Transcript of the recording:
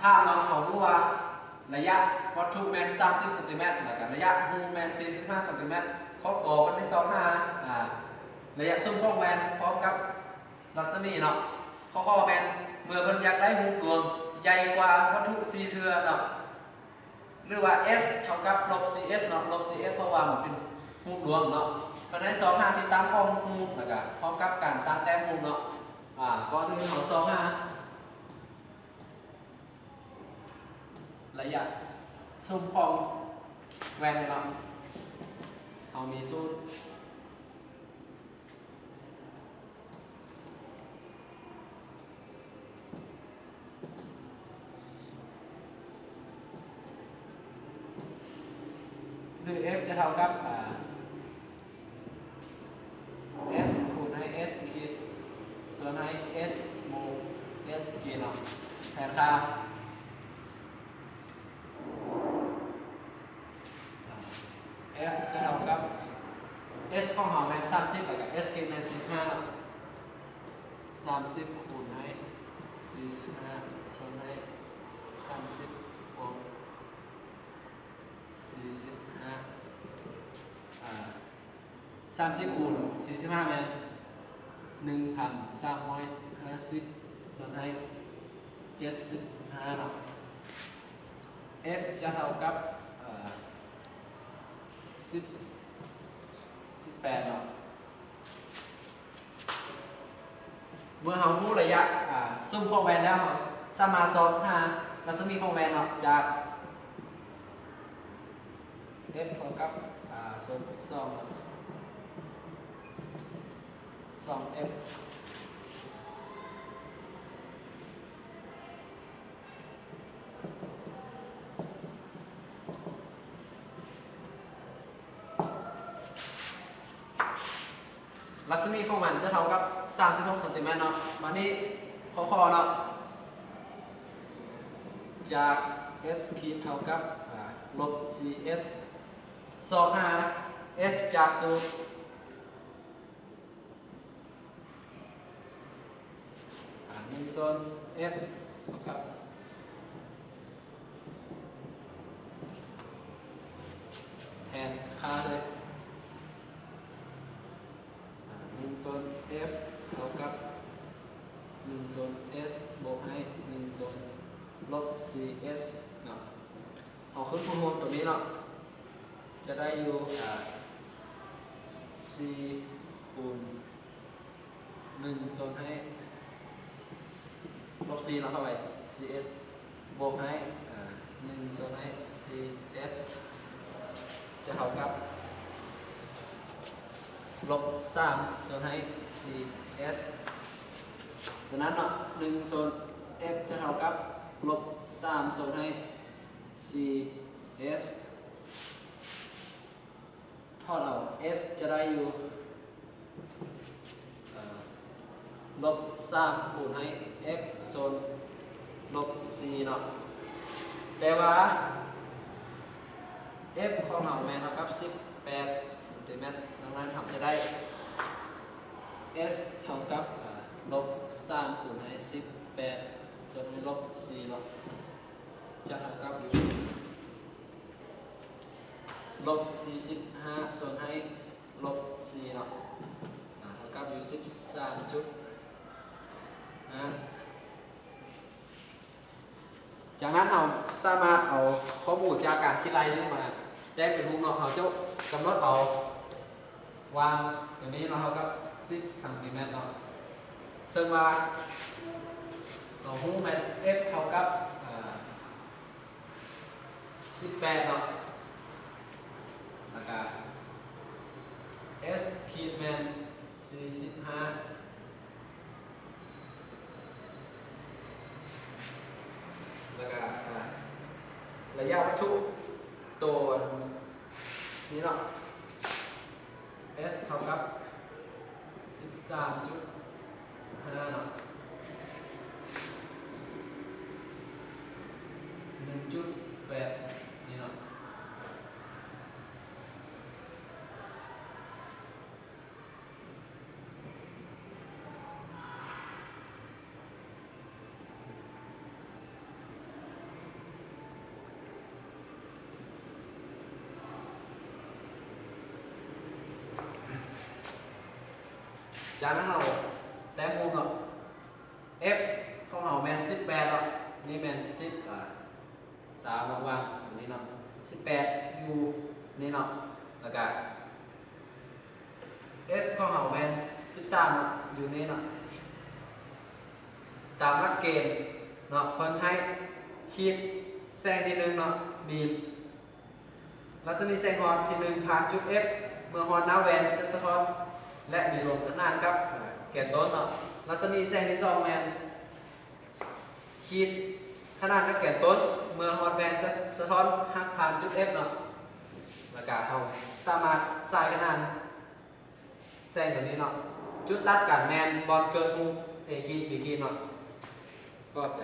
ถ้าเราเขารู้ว่าระยะวัตถุแมน30 เซนติเมตรแล้วก็ระยะหูแมน45 เซนติเมตรเขาก่อมันได้25ระยะซุ้มของแมนพร้อมกับรัศมีเนาะข้อแมนเมื่อเพิ่นอยากได้หูดวงใหญ่กว่าวัตถุ4เทื่อเนาะหรือว่า s เท่ากับลบ cs เนาะลบ cs เพราะว่ามันเป็นหูดวงเนาะเพราะฉะนั้น25ที่ตั้งข้อมูลแล้วก็พร้อมกับการสร้างแต้มมุมเนาะก็คือเขา25ระยะซุ้มของแวนเนาะเขามีสูตรหรือ f จะเท่ากับs คูณให้ s ขีดส่วนให้ s บวก s ขีดเนาะแทนค่าf จะเท่ากับ s ของเราแมน30แล้วกับ s ขีดแมน45เนาะ30คูณให้45ส่วนให้30บวก4530คูณ45แมน1,350ส่วนให้75เนาะ f จะเท่ากับ18เนาะเมื่อเรารู้ระยะซุ้มของแวนแล้วเราสามารถสอบหารัศมีของแวนเนาะจาก f เท่ากับส่วน2f รัศมีของมันจะเท่ากับ36 เซนติเมตรเนาะมานี่ข้อเนาะจาก s ขีดเท่ากับลบ cs สอบหา s จากสูตร1 ส่วน f เท่ากับแทนค่าเลย1 ส่วน f เท่ากับ1 ส่วน s บวกให้1 ส่วนลบ cs เนาะเอาขึ้นคูณรวมตัวนี้เนาะจะได้อยู่c คูณ1 ส่วนให้ลบ c เนาะเข้าไป cs บวกให้1 ส่วนให้ cs จะเท่ากับลบ3 ส่วนให้ cs ฉะนั้นเนาะ1 ส่วน f จะเท่ากับลบ3 ส่วนให้ cs ทอดเอา s จะได้อยู่ลบ3คูณให้ f ส่วนลบ c เนาะแต่ว่า f ของเราแมนเท่ากับ18 เซนติเมตรดังนั้นเราจะได้ s เท่ากับลบ3คูณให้18ส่วนให้ลบ4เนาะจะเท่ากับอยู่ลบ45ส่วนให้ลบ4เนาะเท่ากับอยู่13จุดจากนั้นเราสามารถเอาข้อมูลจากการคิดไล่นี้มาแจ้งเป็นรูปเนาะเขาจะกำหนดเอาวางตัวนี้เราเท่ากับ10 เซนติเมตรเนาะซึ่งว่าเราหูแมน f เท่ากับ18เนาะแล้วก็ s ขีดแมน45แล้วก็ระยะวัตถุตัวนี้เนาะ s เท่ากับ13.5เนาะ1.8นี่เนาะ จากนั้นเราแต้มมุมเนาะ f ของเราแมน18เนาะนี่แมน103วางๆอันนี้เนาะ18อยู่นี่เนาะแล้วก็ s ของเราแมน13เนาะอยู่นี่เนาะตามหลักเกณฑ์เนาะเพิ่นให้ขีดแซงที่1เนาะบีมรัศมีแสงฮอดที่1ผ่านจุด F เมื่อฮอดหน้าแวนจะสะท้อนและมีรวมขนานกับแกนต้นเนาะรัศมีแสงที่2แมนขีดขนานกับแกนต้นเมื่อฮอดแวนจะสะท้อนหักผ่านจุด F เนาะแล้วก็เราสามารถใส่ขนานแสงตัวนี้เนาะจุดตัดกันแมนบอลเกิดมุม A ขีด B ขีดเนาะก็จะ